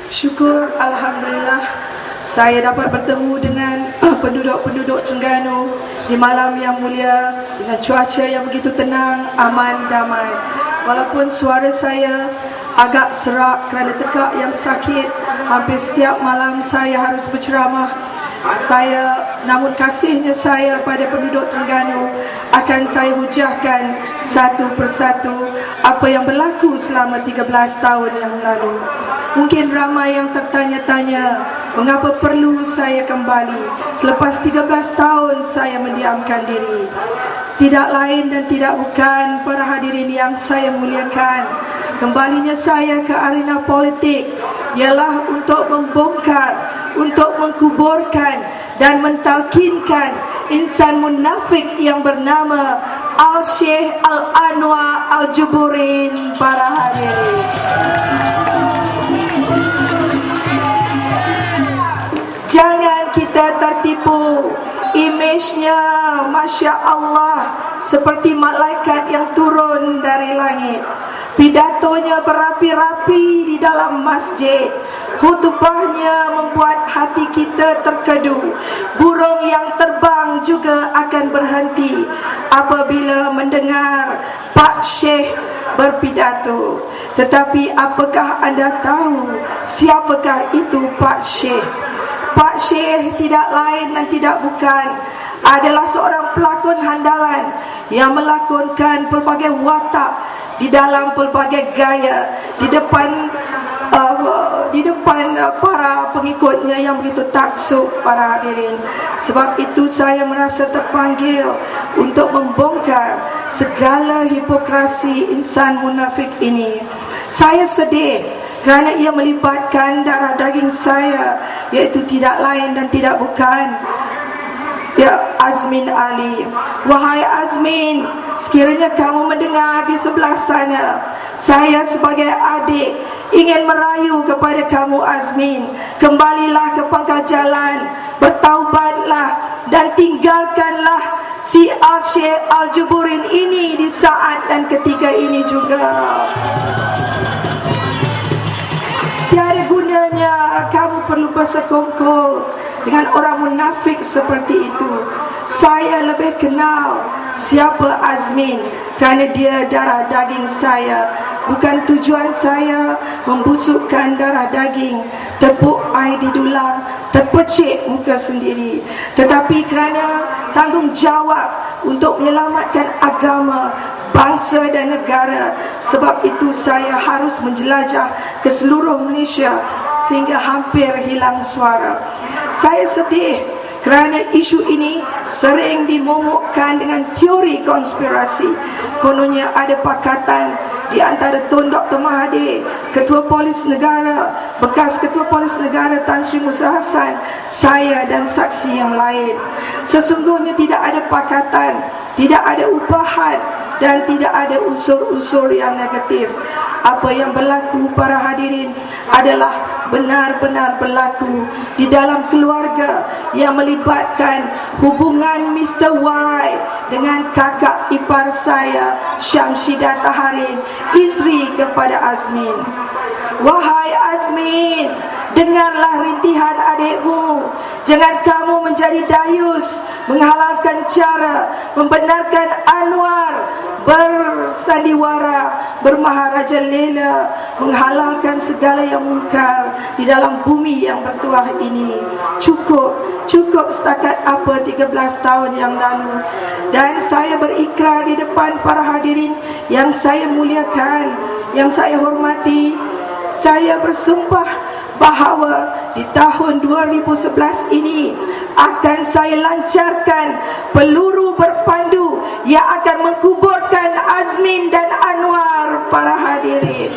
Syukur Alhamdulillah saya dapat bertemu dengan penduduk-penduduk Terengganu di malam yang mulia dengan cuaca yang begitu tenang, aman, damai. Walaupun suara saya agak serak kerana tekak yang sakit, hampir setiap malam saya harus berceramah. Namun kasihnya saya pada penduduk Terengganu akan saya hujahkan satu persatu apa yang berlaku selama 13 tahun yang lalu. Mungkin ramai yang tertanya-tanya mengapa perlu saya kembali selepas 13 tahun saya mendiamkan diri. Tidak lain dan tidak bukan para hadirin yang saya muliakan, kembalinya saya ke arena politik ialah untuk membongkar, untuk mengkuburkan dan mentalkinkan insan munafik yang bernama Al-Sheikh Al-Anwar Al-Juburin. Para hadirin, jangan kita tertipu. Imejnya Masya Allah seperti malaikat yang turun dari langit. Pidatonya berapi-rapi di dalam masjid. Khutbahnya membuat hati kita terkedu. Burung yang terbang juga akan berhenti apabila mendengar Pak Syekh berpidato. Tetapi apakah anda tahu siapakah itu Pak Syekh? Pak Syekh tidak lain dan tidak bukan adalah seorang pelakon handalan yang melakonkan pelbagai watak di dalam pelbagai gaya di depan para pengikutnya yang begitu taksub. Para hadirin, sebab itu saya merasa terpanggil untuk membongkar segala hipokrasi insan munafik ini. Saya sedih kerana ia melibatkan darah daging saya, iaitu tidak lain dan tidak bukan Azmin Ali. Wahai Azmin, sekiranya kamu mendengar di sebelah sana, saya sebagai adik ingin merayu kepada kamu Azmin, kembalilah ke pangkal jalan, bertaubatlah dan tinggalkanlah si Al-Sheikh Al-Juburin ini di saat dan ketika ini juga. Tiada gunanya kamu perlu bersekongkol dengan orang munafik seperti itu. Saya lebih kenal siapa Azmin kerana dia darah daging saya. Bukan tujuan saya membusukkan darah daging, tepuk air di dulang, terpecik muka sendiri, tetapi kerana tanggungjawab untuk menyelamatkan agama, bangsa dan negara. Sebab itu saya harus menjelajah ke seluruh Malaysia sehingga hampir hilang suara. Saya sedih kerana isu ini sering dimomokkan dengan teori konspirasi. Kononnya ada pakatan di antara Tun Dr. Mahathir, Ketua Polis Negara, bekas Ketua Polis Negara Tan Sri Musa Hassan, saya dan saksi yang lain. Sesungguhnya tidak ada pakatan, tidak ada ubahan dan tidak ada unsur-unsur yang negatif. Apa yang berlaku para hadirin adalah benar-benar berlaku di dalam keluarga yang melibatkan hubungan Mr. Y dengan kakak ipar saya Syamsidah Taharin, isteri kepada Azmin. Wahai Azmin, dengarlah rintihan adikmu. Jangan kamu menjadi dayus, menghalalkan cara membenarkan Anwar bersandiwara, bermaharaja lela, menghalalkan segala yang mungkar di dalam bumi yang bertuah ini. Cukup setakat apa 13 tahun yang lalu. Dan saya berikrar di depan para hadirin yang saya muliakan, yang saya hormati, saya bersumpah bahawa di tahun 2011 ini akan saya lancarkan peluru berpandu yang akan mengkuburkan Azmin dan Anwar. Para hadirin,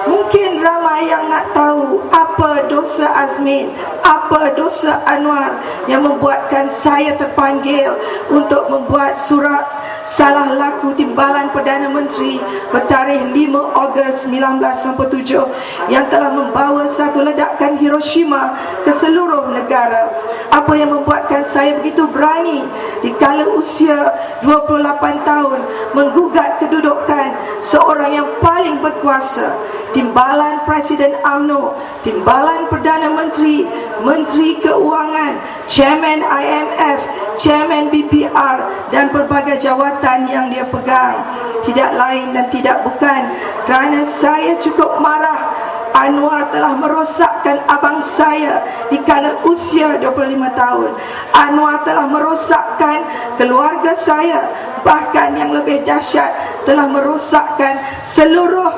mungkin ramai yang nak tahu apa dosa Azmin, apa dosa Anwar yang membuatkan saya terpanggil untuk membuat surat salah laku timbalan Perdana Menteri bertarikh 5 Ogos 1997 yang telah membawa satu ledakan Hiroshima ke seluruh negara. Apa yang membuatkan saya begitu berani di kala usia 28 tahun menggugat kedudukan seorang yang paling berkuasa, timbalan Presiden UMNO, timbalan Perdana Menteri, Menteri Keuangan, Chairman IMF, Chairman BPR dan berbagai jawatan yang dia pegang. Tidak lain dan tidak bukan kerana saya cukup marah Anwar telah merosakkan abang saya di kala usia 25 tahun. Anwar telah merosakkan keluarga saya, bahkan yang lebih dahsyat telah merosakkan seluruh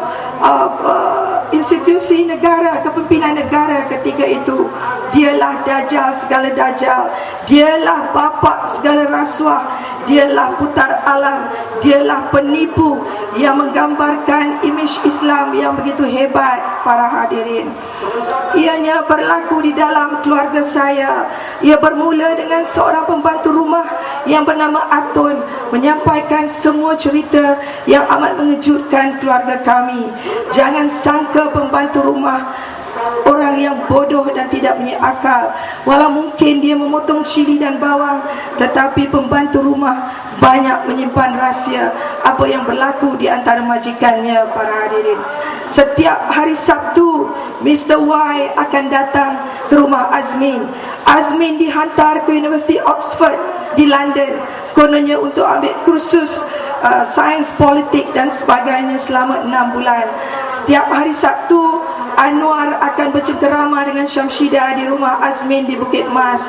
institusi negara, kepimpinan negara ketika itu. Dialah dajal segala dajal, dialah bapa segala rasuah, dialah putar alam, dialah penipu yang menggambarkan imej Islam yang begitu hebat. Para hadirin, ianya berlaku di dalam keluarga saya. Ia bermula dengan seorang pembantu rumah yang bernama Atun menyampaikan semua cerita yang amat mengejutkan keluarga kami. Jangan sangka pembantu rumah orang yang bodoh dan tidak punya akal. Walau mungkin dia memotong cili dan bawang, tetapi pembantu rumah banyak menyimpan rahsia apa yang berlaku di antara majikannya. Para hadirin, setiap hari Sabtu Mr. Y akan datang ke rumah Azmin. Azmin dihantar ke University Oxford di London, kononnya untuk ambil kursus sains politik dan sebagainya selama 6 bulan. Setiap hari Sabtu Anwar akan bercengkerama dengan Syamsidah di rumah Azmin di Bukit Mas,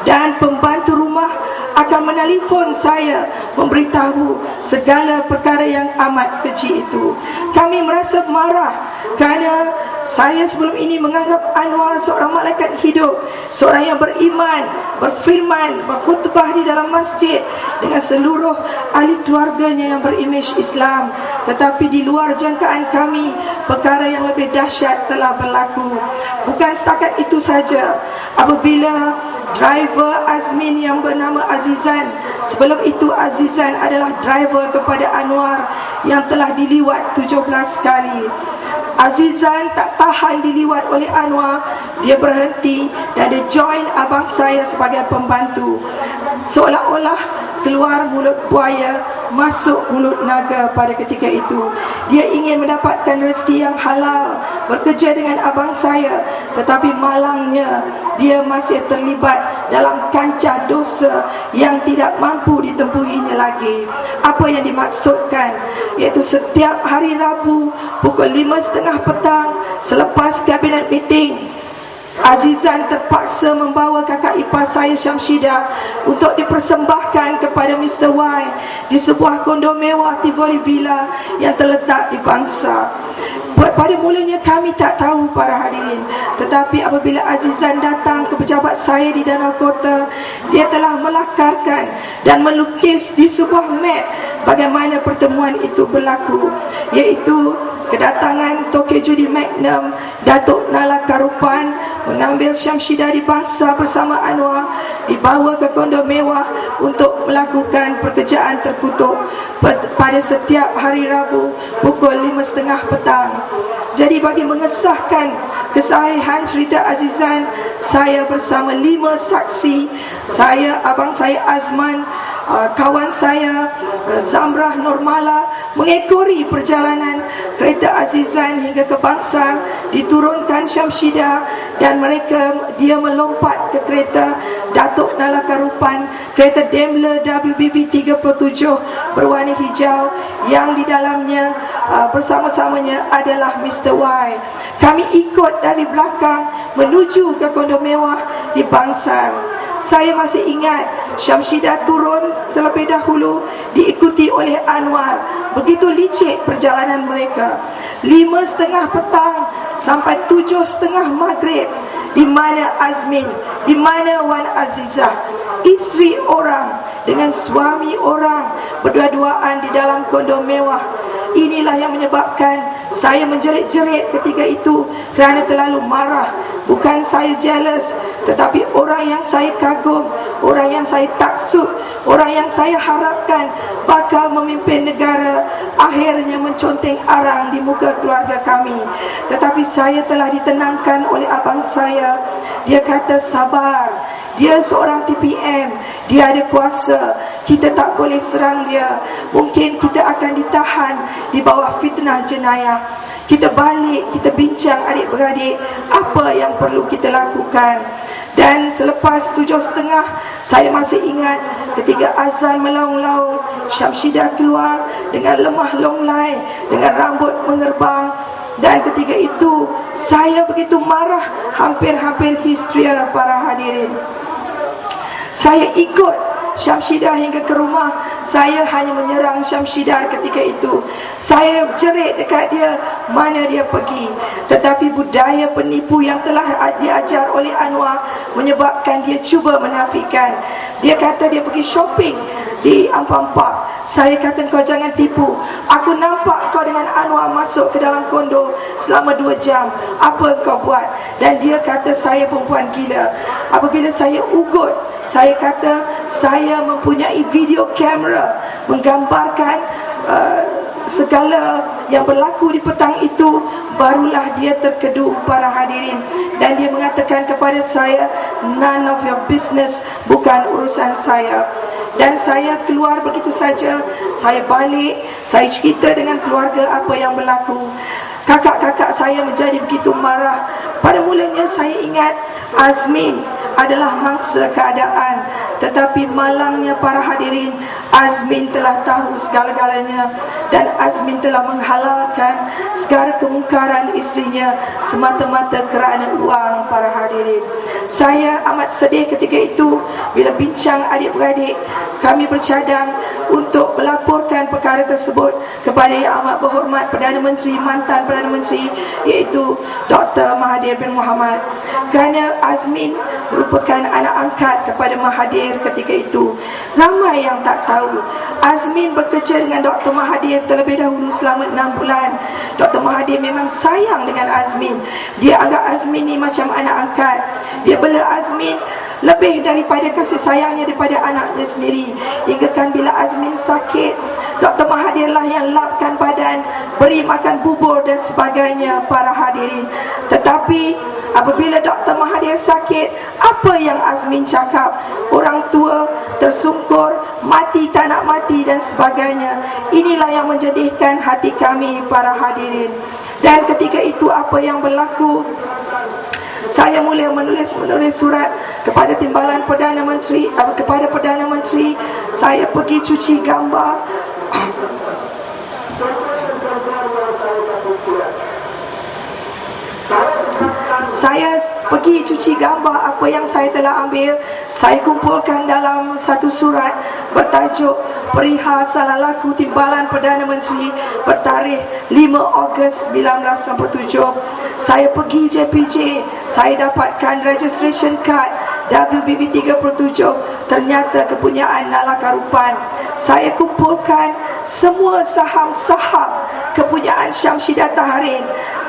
dan pembantu rumah akan menelefon saya memberitahu segala perkara yang amat keji itu. Kami merasa marah kerana saya sebelum ini menganggap Anwar seorang malaikat hidup, seorang yang beriman, berfirman, berkhutbah di dalam masjid dengan seluruh ahli keluarganya yang berimej Islam. Tetapi di luar jangkaan kami, perkara yang lebih dahsyat telah berlaku. Bukan setakat itu saja, apabila driver Azmin yang bernama Azizan, sebelum itu Azizan adalah driver kepada Anwar yang telah diliwat 17 kali. Azizan tak tahan diliwat oleh Anwar, dia berhenti dan dia join abang saya sebagai pembantu. Seolah-olah keluar mulut buaya, masuk mulut naga pada ketika itu. Dia ingin mendapatkan rezeki yang halal, bekerja dengan abang saya, tetapi malangnya dia masih terlibat dalam kancah dosa yang tidak mampu ditempuhinya lagi. Apa yang dimaksudkan? Iaitu setiap hari Rabu pukul 5:30 petang selepas kabinet meeting, Azizan terpaksa membawa kakak ipar saya Syamsidah untuk dipersembahkan kepada Mr. Y di sebuah kondo mewah Tivoli Villa yang terletak di Bangsa. Pada mulanya kami tak tahu, para hadirin, tetapi apabila Azizan datang ke pejabat saya di Danau Kota, dia telah melakarkan dan melukis di sebuah map bagaimana pertemuan itu berlaku, iaitu kedatangan Toke Judi Magnum Datuk Nala Karupan mengambil Syamsidah di Bangsa bersama Anwar, dibawa ke kondo mewah untuk melakukan pekerjaan terkutuk pada setiap hari Rabu pukul 5:30 petang. Jadi bagi mengesahkan kesahihan cerita Azizan, saya bersama 5 saksi, saya, abang saya Azman, kawan saya Zamrah Nurmala, mengekori perjalanan kereta Azizan hingga ke Bangsar. Diturunkan Syamsidah dan dia melompat ke kereta Datuk Nala Karupan, kereta Daimler WBB 37 berwarna hijau yang di dalamnya bersama-samanya adalah Mr. Y. Kami ikut dari belakang menuju ke kondo mewah di Bangsar. Saya masih ingat Syamsidah turun terlebih dahulu diikuti oleh Anwar. Begitu licik perjalanan mereka. 5:30 petang sampai 7:30 maghrib, di mana Azmin, di mana Wan Azizah, isteri orang dengan suami orang berdua-duaan di dalam kondo mewah. Inilah yang menyebabkan saya menjerit-jerit ketika itu kerana terlalu marah. Bukan saya jealous, tetapi orang yang saya kagum, orang yang saya taksub, orang yang saya harapkan bakal memimpin negara, akhirnya menconteng arang di muka keluarga kami. Tetapi saya telah ditenangkan oleh abang saya. Dia kata sabar, dia seorang TPM, dia ada kuasa, kita tak boleh serang dia. Mungkin kita akan ditahan di bawah fitnah jenayah. Kita balik, kita bincang adik-beradik apa yang perlu kita lakukan. Dan selepas 7.30, saya masih ingat ketika azan melaung-laung, Syamsidah keluar dengan lemah longlai, dengan rambut mengerbang. Dan ketika itu saya begitu marah, hampir-hampir histeria para hadirin. Saya ikut Syamsidah hingga ke rumah. Saya hanya menyerang Syamsidah ketika itu. Saya jerit dekat dia, mana dia pergi. Tetapi budaya penipu yang telah diajar oleh Anwar menyebabkan dia cuba menafikan. Dia kata dia pergi shopping di Ampang Park. Saya kata kau jangan tipu. Aku nampak kau dengan Anwar masuk ke dalam kondo selama 2 jam. Apa kau buat? Dan dia kata saya perempuan gila. Apabila saya ugut, saya kata saya mempunyai video kamera menggambarkan segala yang berlaku di petang itu. Barulah dia terkedu para hadirin. Dan dia mengatakan kepada saya, none of your business, bukan urusan saya. Dan saya keluar begitu saja. Saya balik, saya cerita dengan keluarga apa yang berlaku. Kakak-kakak saya menjadi begitu marah. Pada mulanya saya ingat Azmin adalah mangsa keadaan. Tetapi malangnya para hadirin, Azmin telah tahu segala-galanya. Dan Azmin telah menghalalkan segala kemungkaran isterinya semata-mata kerana uang para hadirin. Saya amat sedih ketika itu bila bincang adik-beradik. Kami bercadang untuk melaporkan perkara tersebut kepada Yang Amat Berhormat Perdana Menteri, mantan Perdana Menteri, iaitu Dr. Mahathir bin Mohamad. Kerana Azmin merupakan anak angkat kepada Mahathir ketika itu. Ramai yang tak tahu, Azmin bekerja dengan Dr. Mahathir terlebih dahulu selama 6 bulan. Dr. Mahathir memang sayang dengan Azmin. Dia anggap Azmin ni macam anak angkat. Dia bela Azmin lebih daripada kasih sayangnya daripada anaknya sendiri. Hingga kan bila Azmin sakit, Dr. Mahathir lah yang lapkan badan, beri makan bubur dan sebagainya para hadirin. Tetapi apabila Dr. Mahathir sakit, apa yang Azmin cakap? Orang tua tersungkur, mati tak nak mati dan sebagainya. Inilah yang menjadikan hati kami para hadirin. Dan ketika itu apa yang berlaku? Saya mula menulis surat kepada Timbalan Perdana Menteri, kepada Perdana Menteri. Saya pergi cuci gambar. Saya pergi cuci gambar apa yang saya telah ambil. Saya kumpulkan dalam satu surat bertajuk Perihal Salah Laku Timbalan Perdana Menteri bertarikh 5 Ogos 1997. Saya pergi JPJ, saya dapatkan registration card WBB 37, ternyata kepunyaan Nala Karupan. Saya kumpulkan semua saham-saham kepunyaan Syamsidah Taharin.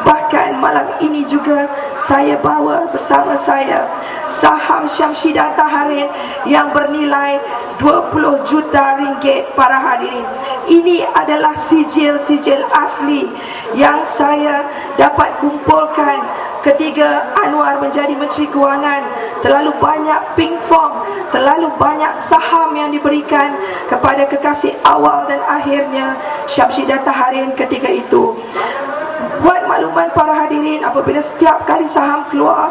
Bahkan malam ini juga saya bawa bersama saya saham Syamsidah Taharin yang bernilai 20 juta ringgit para hadirin. Ini adalah sijil-sijil asli yang saya dapat kumpulkan ketika Anwar menjadi Menteri Kewangan. Terlalu banyak pink form, terlalu banyak saham yang diberikan kepada kekasih awal dan akhirnya Syamsidah Taharin ketika itu. Buat makluman para hadirin, apabila setiap kali saham keluar,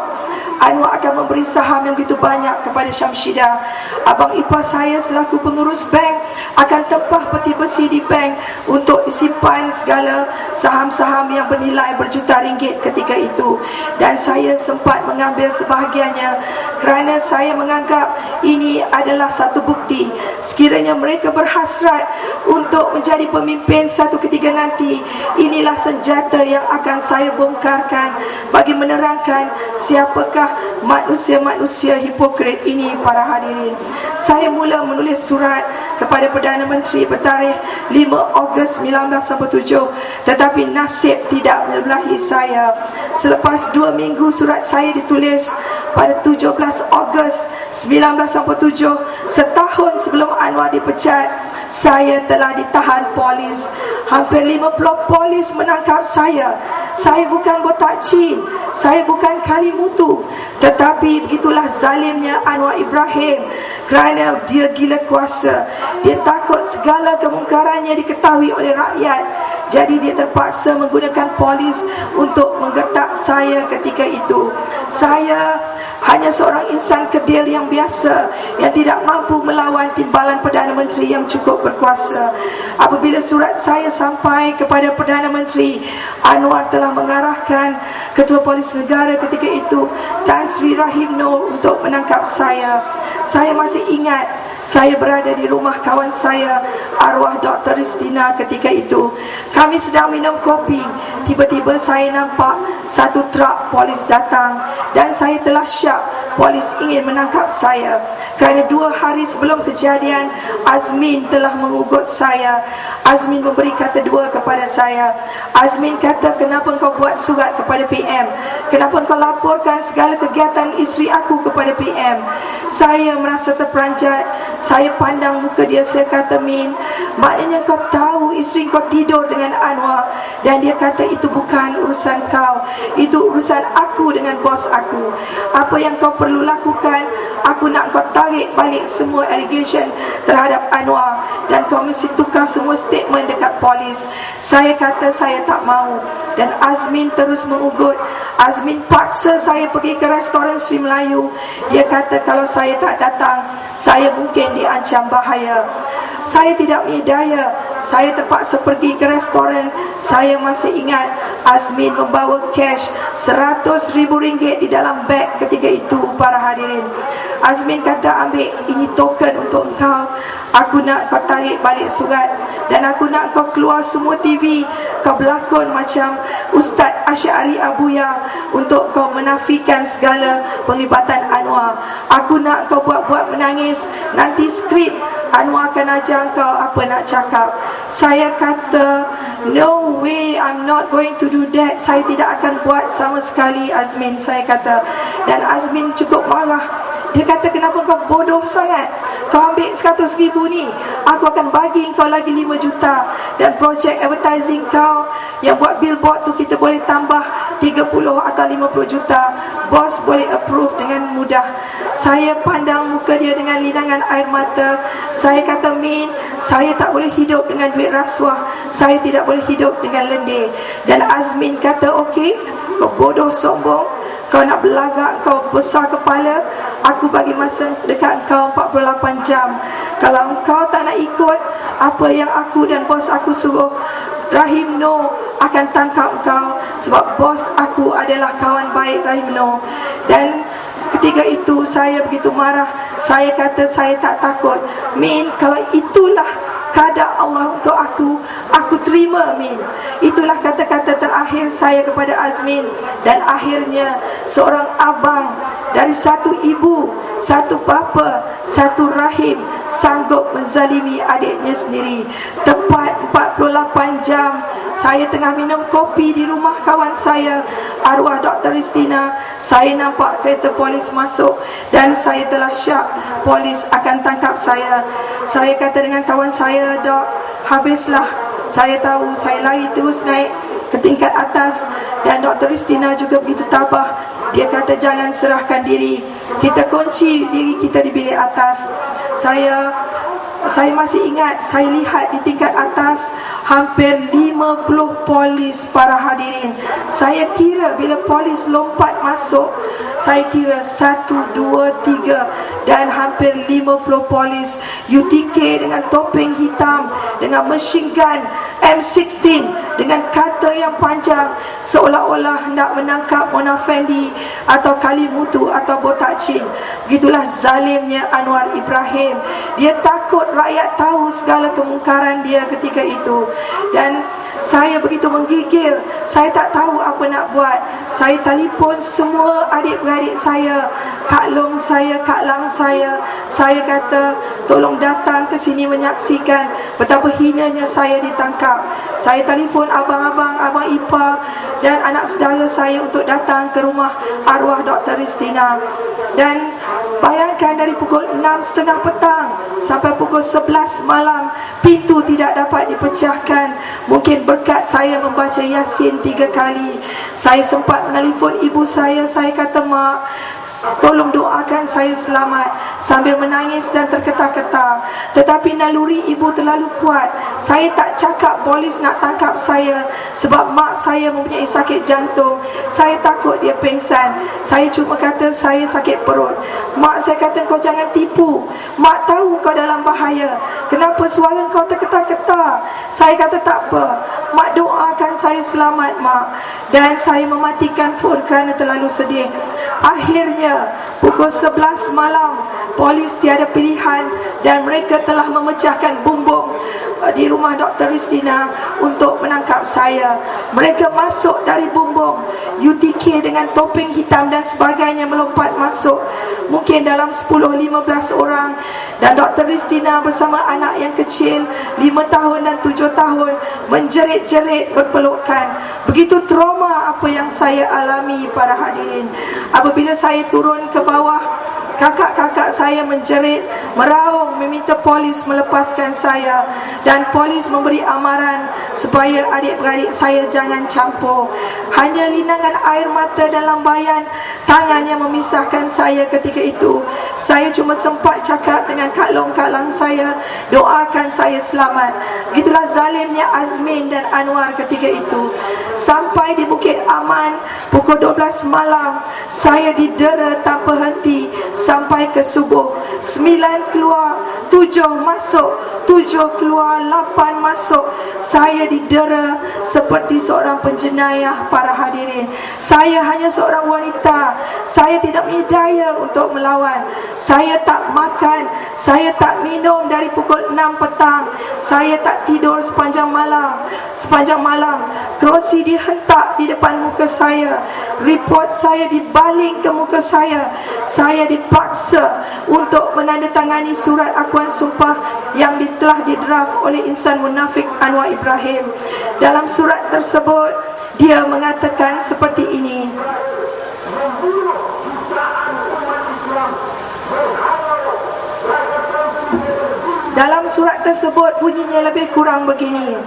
Anwar akan memberi saham yang begitu banyak kepada Syamsidah. Abang ipar saya selaku pengurus bank akan tempah peti besi di bank untuk disimpan segala saham-saham yang bernilai berjuta ringgit ketika itu. Dan saya sempat mengambil sebahagiannya kerana saya menganggap ini adalah satu bukti sekiranya mereka berhasrat untuk menjadi pemimpin satu ketika nanti. Inilah senjata yang akan saya bongkarkan bagi menerangkan siapakah manusia-manusia hipokrit ini para hadirin. Saya mula menulis surat kepada Perdana Menteri bertarikh 5 Ogos 1997, tetapi nasib tidak menyebelahi saya. Selepas 2 minggu surat saya ditulis, pada 17 Ogos 1997, setahun sebelum Anwar dipecat, saya telah ditahan polis. Hampir 50 polis menangkap saya. Saya bukan botak cin, saya bukan kalimutu, tetapi begitulah zalimnya Anwar Ibrahim. Kerana dia gila kuasa, dia takut segala kemungkarannya diketahui oleh rakyat. Jadi dia terpaksa menggunakan polis untuk menggertak saya ketika itu. Saya hanya seorang insan kedil yang biasa, yang tidak mampu melawan timbalan Perdana Menteri yang cukup berkuasa. Apabila surat saya sampai kepada Perdana Menteri, Anwar telah mengarahkan Ketua Polis Negara ketika itu, Tan Sri Rahim Noor, untuk menangkap saya. Saya masih ingat, saya berada di rumah kawan saya, arwah Dr. Ristina ketika itu. Kami sedang minum kopi. Tiba-tiba saya nampak satu truk polis datang, dan saya telah syak polis ingin menangkap saya. Kerana 2 hari sebelum kejadian, Azmin telah mengugut saya. Azmin memberi kata dua kepada saya. Azmin kata, kenapa kau buat surat kepada PM? Kenapa kau laporkan segala kegiatan isteri aku kepada PM? Saya merasa terperanjat. Saya pandang muka dia, saya kata, Min, maknanya kau tahu isteri kau tidur dengan Anwar. Dan dia kata, itu bukan urusan kau, itu urusan aku dengan bos aku. Apa yang kau perlu lakukan, aku nak kau tarik balik semua allegation terhadap Anwar, dan kau mesti tukar semua statement dekat polis. Saya kata saya tak mahu, dan Azmin terus mengugut. Azmin paksa saya pergi ke restoran Sri Melayu. Dia kata kalau saya tak datang, saya mungkin diancam bahaya. Saya tidak punya daya. Saya terpaksa pergi ke restoran. Saya masih ingat Azmin membawa cash RM100,000 di dalam beg ketika itu, para hadirin. Azmin kata, ambil, ini token untuk engkau. Aku nak kau tarik balik surat, dan aku nak kau keluar semua TV. Kau berlakon macam Ustaz Asy'ari Abuya untuk kau menafikan segala penglibatan Anwar. Aku nak kau buat-buat menangis. Nanti skrip Anwar akan ajar kau apa nak cakap. Saya kata, no way, I'm not going to do that. Saya tidak akan buat sama sekali, Azmin, saya kata. Dan Azmin cukup marah. Dia kata, kenapa kau bodoh sangat? Kau ambil RM100,000 ni, aku akan bagi kau lagi 5 juta. Dan projek advertising kau yang buat billboard tu, kita boleh tambah 30 atau 50 juta. Bos boleh approve dengan mudah. Saya pandang muka dia dengan linangan air mata. Saya kata, Min, saya tak boleh hidup dengan duit rasuah. Saya tidak boleh hidup dengan lendir. Dan Azmin kata, okey, kau bodoh sombong, kau nak belagak, kau besar kepala, aku bagi masa dekat kau 48 jam. Kalau kau tak nak ikut apa yang aku dan bos aku suruh, Rahim Noor akan tangkap kau, sebab bos aku adalah kawan baik Rahim Noor. Dan ketika itu saya begitu marah. Saya kata saya tak takut. Min, kalau itulah kadar Allah untuk aku terima, Min. Itulah kata-kata terakhir saya kepada Azmin. Dan akhirnya seorang abang dari satu ibu, satu bapa, satu rahim sanggup menzalimi adiknya sendiri. Tepat 48 jam saya tengah minum kopi di rumah kawan saya, arwah Dr. Ristina, saya nampak kereta polis masuk, dan saya telah syak polis akan tangkap saya. Saya kata dengan kawan saya, Dok, habislah. Saya tahu. Saya lari terus naik ke tingkat atas, dan Dr. Ristina juga begitu tabah. Dia kata, jangan serahkan diri, kita kunci diri kita di bilik atas. Saya masih ingat, saya lihat di tingkat atas hampir 50 polis, para hadirin. Saya kira bila polis lompat masuk, saya kira 1, 2, 3, dan hampir 50 polis UTK dengan topeng hitam, dengan machine gun M16, dengan kata yang panjang, seolah-olah hendak menangkap Mona Fendi atau Kalimutu atau Botak Chin. Begitulah zalimnya Anwar Ibrahim. Dia takut rakyat tahu segala kemungkaran dia ketika itu. Dan saya begitu menggigil. Saya tak tahu apa nak buat. Saya telefon semua adik-beradik saya, Kak Long saya, Kak Lang saya. Saya kata, tolong datang ke sini menyaksikan betapa hinanya saya ditangkap. Saya telefon abang-abang, abang ipar dan anak saudara saya untuk datang ke rumah arwah Dr. Ristina. Dan Bayangkan dari pukul 6.30 petang sampai pukul 11 malam, pintu tidak dapat dipecahkan. Mungkin berkat saya membaca Yasin 3 kali. Saya sempat menelefon ibu saya kata, "Mak, tolong doakan saya selamat," sambil menangis dan terketar-ketar. Tetapi naluri ibu terlalu kuat. Saya tak cakap polis nak tangkap saya sebab mak saya mempunyai sakit jantung. Saya takut dia pengsan. Saya cuma kata saya sakit perut. Mak saya kata, "Kau jangan tipu. Mak tahu kau dalam bahaya. Kenapa suara kau terketar-ketar?" Saya kata, "Tak apa. Mak doakan saya selamat, Mak." Dan saya mematikan phone kerana terlalu sedih. Akhirnya pukul 11 malam, polis tiada pilihan dan mereka telah memecahkan bumbung di rumah Dr. Ristina untuk menangkap saya. Mereka masuk dari bumbung, UTK dengan topeng hitam dan sebagainya melompat masuk, mungkin dalam 10-15 orang. Dan Dr. Ristina bersama anak yang kecil 5 tahun dan 7 tahun menjerit-jerit berpelukan. Begitu trauma apa yang saya alami, para hadirin. Apabila saya turun ke bawah, kakak-kakak saya menjerit, meraung, meminta polis melepaskan saya. Dan polis memberi amaran supaya adik-beradik saya jangan campur. Hanya linangan air mata dan lambaian tangan yang memisahkan saya ketika itu. Saya cuma sempat cakap dengan Kak Long saya, "Doakan saya selamat." Begitulah zalimnya Azmin dan Anwar ketika itu. Sampai di Bukit Aman pukul 12 malam, saya didera tanpa henti sampai ke subuh. 9 keluar, 7 masuk, 7 keluar, 8 masuk. Saya didera seperti seorang penjenayah, para hadirin. Saya hanya seorang wanita. Saya tidak punya daya untuk melawan. Saya tak makan, saya tak minum dari pukul 6 petang. Saya tak tidur sepanjang malam. Kerusi dihentak di depan muka saya. Report saya dibaling ke muka saya. Saya dipaksa untuk menandatangani surat akuan sumpah yang telah didraft oleh insan munafik Anwar Ibrahim. Dalam surat tersebut, dia mengatakan seperti ini. Dalam surat tersebut bunyinya lebih kurang begini.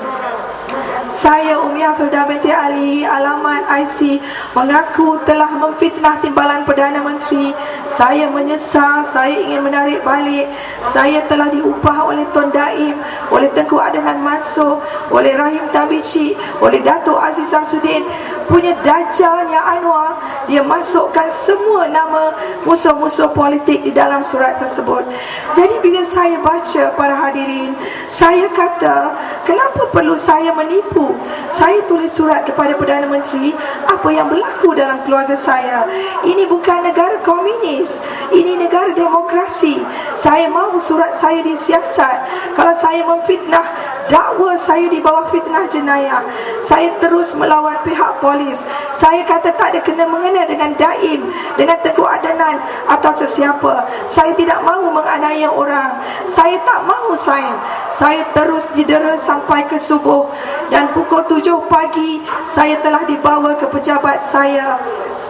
Saya Umi Hafildah binti Ali, alamat IC, mengaku telah memfitnah Timbalan Perdana Menteri. Saya menyesal, saya ingin menarik balik. Saya telah diupah oleh Tun Daim, oleh Tengku Adnan Mansur, oleh Rahim Tabici, oleh Datuk Aziz Samsudin. Punya dajjalnya Anwar, dia masukkan semua nama musuh-musuh politik di dalam surat tersebut. Jadi bila saya baca, para hadirin, saya kata, kenapa perlu saya menipu? Saya tulis surat kepada Perdana Menteri apa yang berlaku dalam keluarga saya. Ini bukan negara komunis, ini negara demokrasi. Saya mahu surat saya disiasat. Kalau saya memfitnah, dakwa saya di bawah fitnah jenayah. Saya terus melawan pihak polis. Saya kata tak ada kena-mengena dengan Daim, dengan Tengku Adnan atau sesiapa. Saya tidak mahu menganiaya orang. Saya tak mahu sign. Saya terus didera sampai ke subuh. Dan pukul 7 pagi saya telah dibawa ke pejabat saya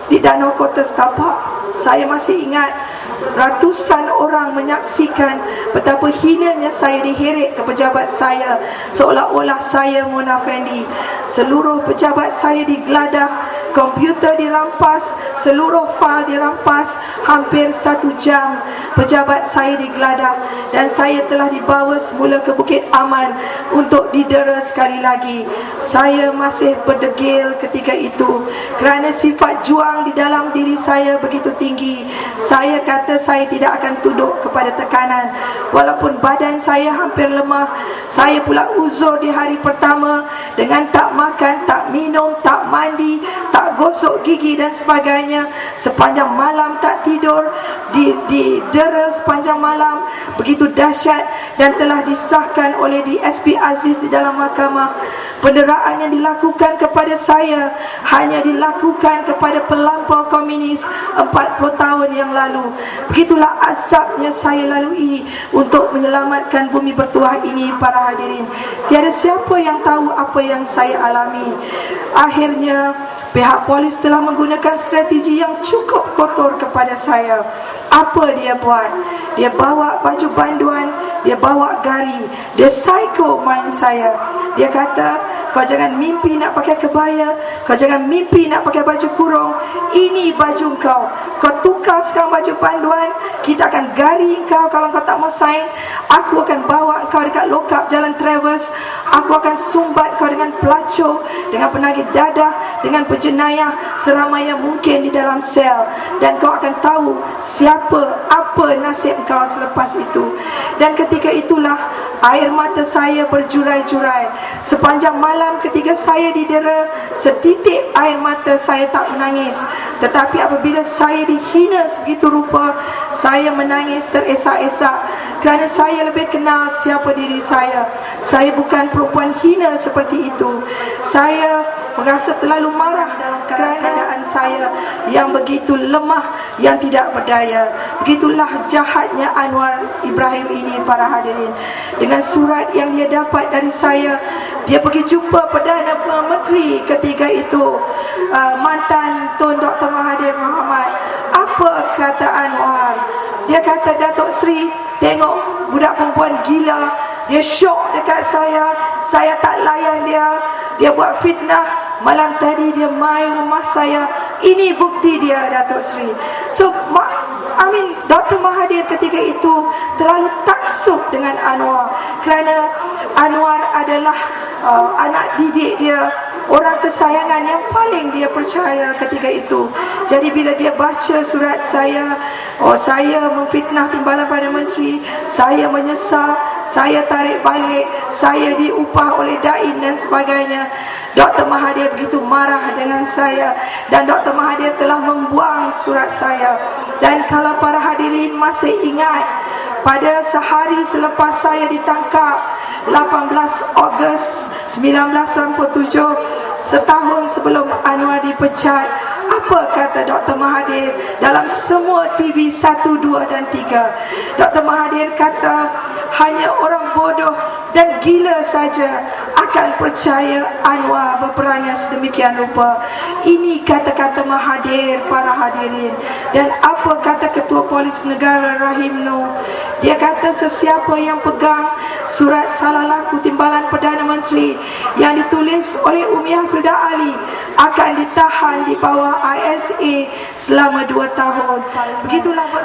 di Danau Kota Setapak. Saya masih ingat ratusan orang menyaksikan betapa hinanya saya diheret ke pejabat saya, seolah-olah saya Mona Fendi. Seluruh pejabat saya digeladah, komputer dirampas, seluruh fail dirampas. Hampir 1 jam pejabat saya digeladah dan saya telah dibawa semula ke Bukit Aman untuk didera sekali lagi. Saya masih berdegil ketika itu kerana sifat juang di dalam diri saya begitu tinggi. Saya kata saya tidak akan tunduk kepada tekanan. Walaupun badan saya hampir lemah, saya pula uzur di hari pertama dengan tak makan, tak minum, tak mandi, tak gosok gigi dan sebagainya. Sepanjang malam tak tidur, didera sepanjang malam. Begitu dahsyat dan telah disahkan oleh DSP Aziz di dalam mahkamah. Penderaan yang dilakukan kepada saya hanya dilakukan kepada pelampau komunis 40 tahun yang lalu. Begitulah azabnya saya lalui untuk menyelamatkan bumi bertuah ini, para hadirin. Tiada siapa yang tahu apa yang saya alami. Akhirnya pihak polis telah menggunakan strategi yang cukup kotor kepada saya. Apa dia buat? Dia bawa baju banduan, dia bawa gari, dia psycho main saya. Dia kata, kau jangan mimpi nak pakai kebaya, kau jangan mimpi nak pakai baju kurung. Ini baju kau. Kau tukar sekarang baju panduan, kita akan gari kau. Kalau kau tak mau sign, aku akan bawa kau dekat lokap Jalan Travers. Aku akan sumbat kau dengan pelacur, dengan penagih dadah, dengan penjenayah seramai yang mungkin di dalam sel. Dan kau akan tahu siapa, apa nasib kau selepas itu. Dan ketika itulah air mata saya berjurai-jurai. Sepanjang malam ketika saya didera, setitik air mata saya tak menangis. Tetapi apabila saya dihina sebegitu rupa, saya menangis teresak-esak. Kerana saya lebih kenal siapa diri saya. Saya bukan perempuan hina seperti itu. Saya merasa terlalu marah dalam keadaan saya yang begitu lemah, yang tidak berdaya. Begitulah jahatnya Anwar Ibrahim ini, para hadirin. Dengan surat yang dia dapat dari saya, dia pergi jumpa Perdana Menteri ketika itu, mantan Tun Dr. Mahathir Mohamad. Apa kata Anwar? Dia kata, Datuk Seri, tengok budak perempuan gila, dia syok dekat saya tak layan dia buat fitnah. Malam tadi dia main rumah saya. Ini bukti dia, Datuk Seri. So, Dr. Mahathir ketika itu terlalu taksub dengan Anwar, kerana Anwar adalah anak didik dia, orang kesayangan yang paling dia percaya ketika itu. Jadi bila dia baca surat saya, saya memfitnah Timbalan Perdana Menteri, saya menyesal, saya tarik balik, saya diupah oleh Daim dan sebagainya. Dr. Mahathir begitu marah dengan saya, dan Dr. Mahathir telah membuang surat saya. Dan kalau para hadirin masih ingat, pada sehari selepas saya ditangkap, 18 Ogos 1997, setahun sebelum Anwar dipecat, apa kata Dr. Mahathir dalam semua TV 1, 2 dan 3? Dr. Mahathir kata, hanya orang bodoh dan gila saja akan percaya Anwar berperangai sedemikian rupa. Ini kata-kata Mahathir, para hadirin. Dan apa kata Ketua Polis Negara Rahim Noor? Dia kata sesiapa yang pegang surat salah laku Timbalan Perdana Menteri yang ditulis oleh Umi Hafizah Ali akan ditahan di bawah ISA selama 2 tahun. Begitulah